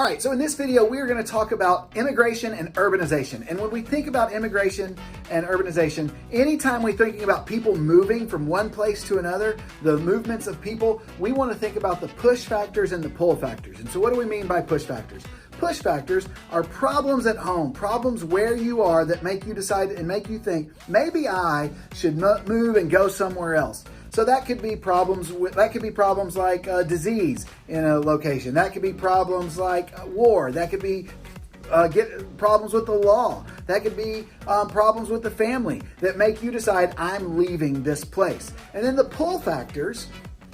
right, so in this video, we're going to talk about immigration and urbanization. And when we think about immigration and urbanization, anytime we're thinking about people moving from one place to another, the movements of people, we want to think about the push factors and the pull factors. And so what do we mean by push factors? Push factors are problems at home, problems where you are that make you decide and make you think, maybe I should move and go somewhere else. So that could be problems like disease in a location. That could be problems like war. That could be problems with the law. That could be problems with the family that make you decide, I'm leaving this place. And then the pull factors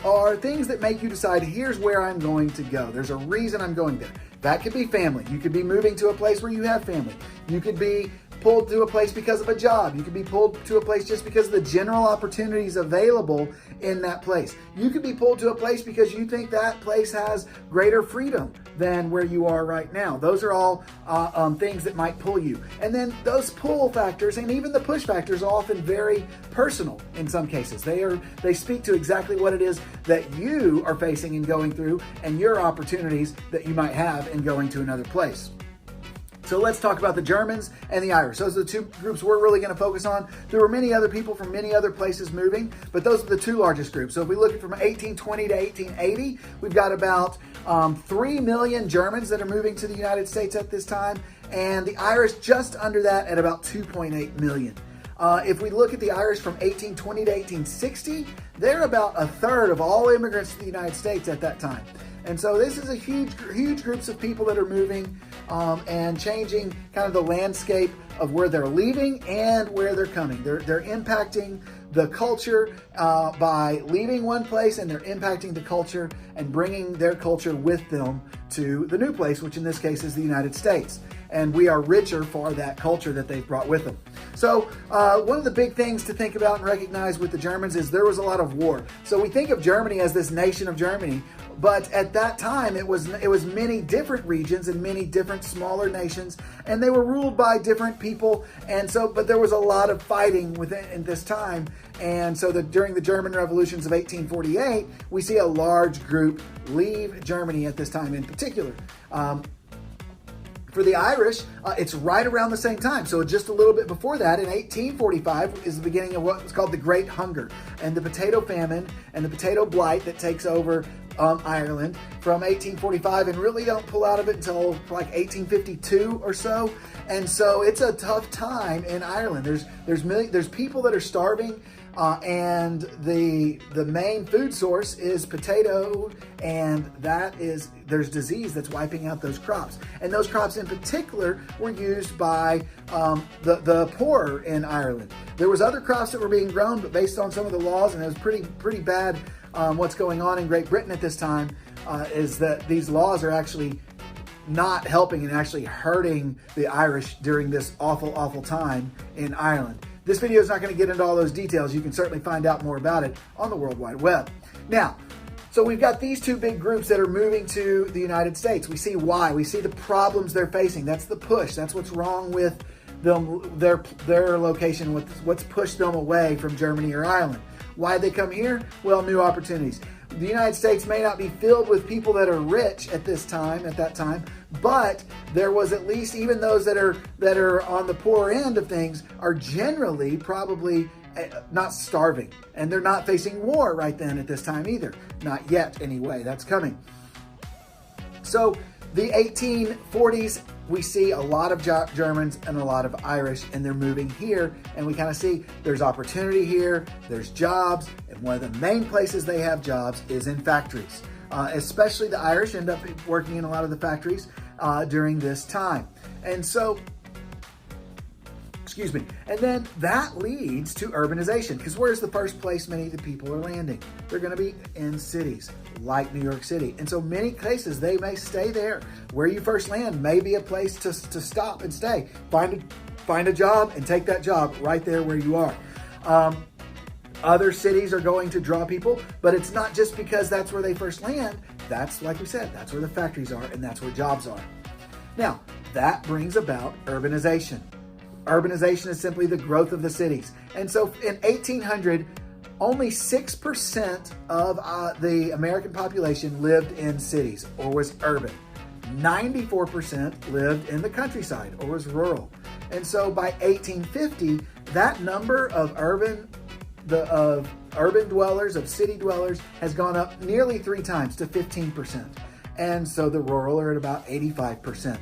are things that make you decide, here's where I'm going to go. There's a reason I'm going there. That could be family. You could be moving to a place where you have family. You could be pulled to a place because of a job. You could be pulled to a place just because of the general opportunities available in that place. You could be pulled to a place because you think that place has greater freedom than where you are right now. Those are all things that might pull you. And then those pull factors and even the push factors are often very personal in some cases. They speak to exactly what it is that you are facing and going through and your opportunities that you might have in going to another place. So let's talk about the Germans and the Irish. Those are the two groups we're really going to focus on. There were many other people from many other places moving, but those are the two largest groups. So if we look at from 1820 to 1880, we've got about 3 million Germans that are moving to the United States at this time, and the Irish just under that at about 2.8 million. If we look at the Irish from 1820 to 1860, they're about a third of all immigrants to the United States at that time. And so this is a huge groups of people that are moving and changing kind of the landscape of where they're leaving and where they're coming. They're impacting the culture by leaving one place, and they're impacting the culture and bringing their culture with them to the new place, which in this case is the United States. And we are richer for that culture that they've brought with them. So one of the big things to think about and recognize with the Germans is there was a lot of war. So we think of Germany as this nation of Germany, but at that time it was many different regions and many different smaller nations, and they were ruled by different people. And so, but there was a lot of fighting within this time. And so during the German revolutions of 1848, we see a large group leave Germany at this time in particular. For the Irish, it's right around the same time. So just a little bit before that, in 1845, is the beginning of what was called the Great Hunger and the potato famine and the potato blight that takes over Ireland from 1845 and really don't pull out of it until like 1852 or so. And so it's a tough time in Ireland. There's people that are starving. And the main food source is potato, and there's disease that's wiping out those crops. And those crops in particular were used by the poor in Ireland. There was other crops that were being grown, but based on some of the laws, and it was pretty bad what's going on in Great Britain at this time, is that these laws are actually not helping and actually hurting the Irish during this awful time in Ireland. This video is not going to get into all those details. You can certainly find out more about it on the World Wide Web. Now, so we've got these two big groups that are moving to the United States. We see why. We see the problems they're facing. That's the push. That's what's wrong with them, their location, what's pushed them away from Germany or Ireland. Why'd they come here? Well, new opportunities. The United States may not be filled with people that are rich at that time, but there was at least, even those that are on the poor end of things are generally probably not starving, and they're not facing war right then at this time either. Not yet anyway, that's coming. So the 1840s, we see a lot of Germans and a lot of Irish, and they're moving here, and we kind of see there's opportunity here, there's jobs, and one of the main places they have jobs is in factories. Especially the Irish end up working in a lot of the factories during this time. And so, and then that leads to urbanization, because where's the first place many of the people are landing? They're going to be in cities like New York City. And so many cases, they may stay there. Where you first land may be a place to stop and stay. Find a job and take that job right there where you are. Other cities are going to draw people, but it's not just because that's where they first land. That's, like we said, that's where the factories are, and that's where jobs are. Now, that brings about urbanization. Urbanization is simply the growth of the cities. And so in 1800, only 6% of the American population lived in cities or was urban. 94% lived in the countryside or was rural. And so by 1850, that number of urban dwellers, of city dwellers, has gone up nearly 3 times to 15%. And so the rural are at about 85%.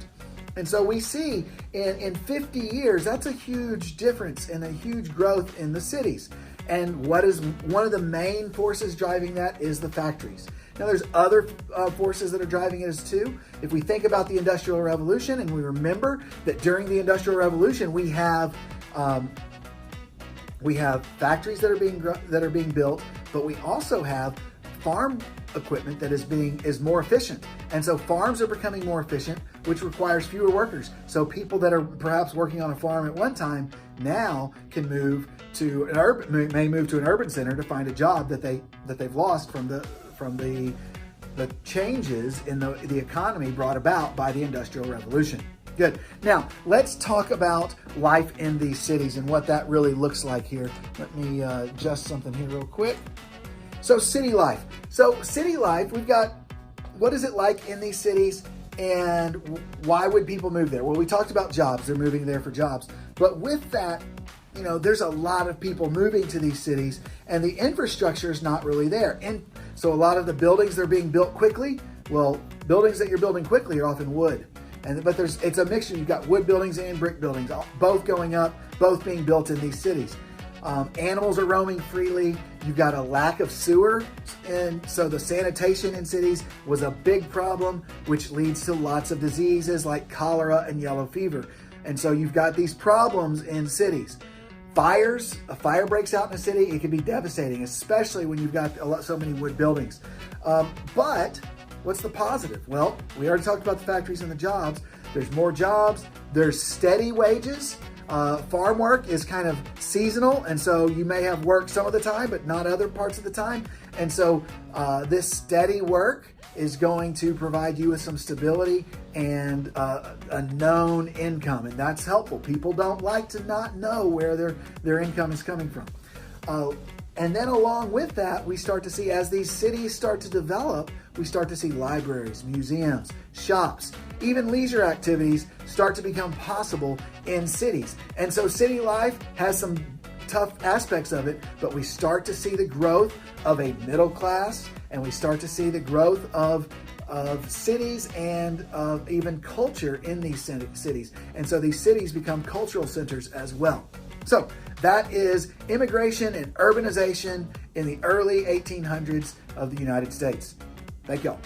And so we see in 50 years, that's a huge difference and a huge growth in the cities. And what is one of the main forces driving that is the factories. Now there's other forces that are driving it as too. If we think about the Industrial Revolution, and we remember that during the Industrial Revolution, we have factories that are being built, but we also have farm equipment that is more efficient. And so farms are becoming more efficient, which requires fewer workers. So people that are perhaps working on a farm at one time now can may move to an urban center to find a job that they've lost from the changes in the economy brought about by the Industrial Revolution. Good. Now, let's talk about life in these cities and what that really looks like here. Let me adjust something here real quick. So city life. We've got, what is it like in these cities and why would people move there? Well, we talked about jobs. They're moving there for jobs. But with that, there's a lot of people moving to these cities and the infrastructure is not really there. And so a lot of the buildings that are being built quickly, well, buildings that you're building quickly are often wood. But it's a mixture. You've got wood buildings and brick buildings, both going up, both being built in these cities. Animals are roaming freely. You've got a lack of sewer. And so the sanitation in cities was a big problem, which leads to lots of diseases like cholera and yellow fever. And so you've got these problems in cities. Fires, a fire breaks out in a city, it can be devastating, especially when you've got so many wood buildings. But what's the positive? Well, we already talked about the factories and the jobs. There's more jobs. There's steady wages. Farm work is kind of seasonal, and so you may have work some of the time, but not other parts of the time. And so this steady work is going to provide you with some stability and a known income, and that's helpful. People don't like to not know where their income is coming from. And then along with that, we start to see, as these cities start to develop, we start to see libraries, museums, shops, even leisure activities start to become possible in cities. And so city life has some tough aspects of it, but we start to see the growth of a middle class, and we start to see the growth of cities and of even culture in these cities. And so these cities become cultural centers as well. So that is immigration and urbanization in the early 1800s of the United States. Thank y'all.